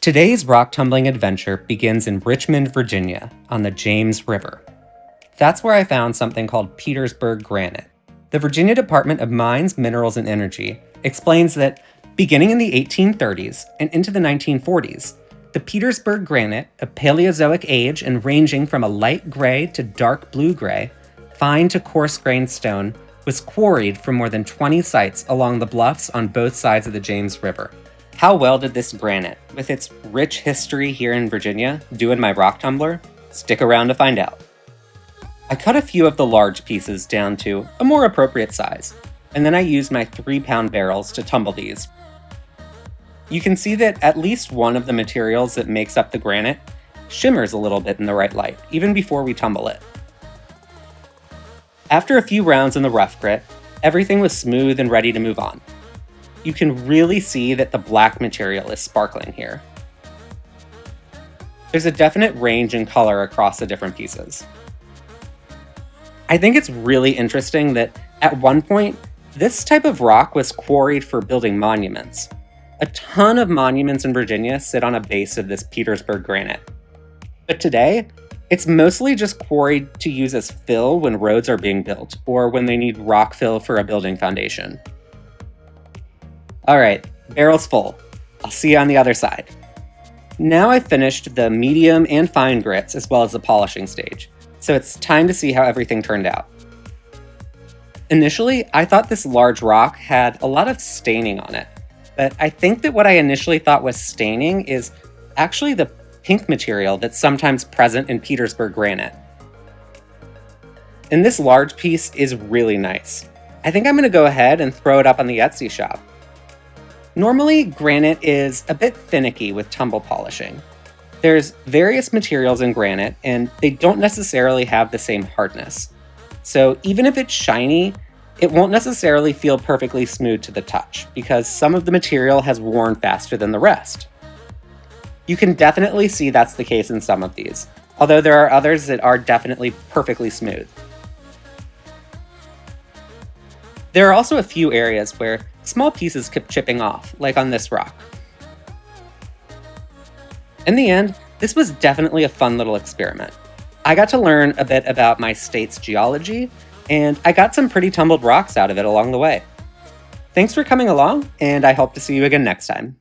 Today's rock tumbling adventure begins in Richmond, Virginia, on the James River. That's where I found something called Petersburg granite. The Virginia Department of Mines, Minerals, and Energy explains that beginning in the 1830s and into the 1940s, the Petersburg granite, of Paleozoic age and ranging from a light gray to dark blue-gray, fine to coarse-grained stone, was quarried from more than 20 sites along the bluffs on both sides of the James River. How well did this granite, with its rich history here in Virginia, do in my rock tumbler? Stick around to find out. I cut a few of the large pieces down to a more appropriate size, and then I used my 3-pound barrels to tumble these. You can see that at least one of the materials that makes up the granite shimmers a little bit in the right light, even before we tumble it. After a few rounds in the rough grit, everything was smooth and ready to move on. You can really see that the black material is sparkling here. There's a definite range in color across the different pieces. I think it's really interesting that at one point, this type of rock was quarried for building monuments. A ton of monuments in Virginia sit on a base of this Petersburg granite. But today, it's mostly just quarried to use as fill when roads are being built, or when they need rock fill for a building foundation. Alright, barrel's full. I'll see you on the other side. Now I've finished the medium and fine grits as well as the polishing stage, so it's time to see how everything turned out. Initially, I thought this large rock had a lot of staining on it, but I think that what I initially thought was staining is actually the pink material that's sometimes present in Petersburg granite. And this large piece is really nice. I think I'm going to go ahead and throw it up on the Etsy shop. Normally, granite is a bit finicky with tumble polishing. There's various materials in granite, and they don't necessarily have the same hardness. So even if it's shiny, it won't necessarily feel perfectly smooth to the touch, because some of the material has worn faster than the rest. You can definitely see that's the case in some of these, although there are others that are definitely perfectly smooth. There are also a few areas where small pieces kept chipping off, like on this rock. In the end, this was definitely a fun little experiment. I got to learn a bit about my state's geology, and I got some pretty tumbled rocks out of it along the way. Thanks for coming along, and I hope to see you again next time.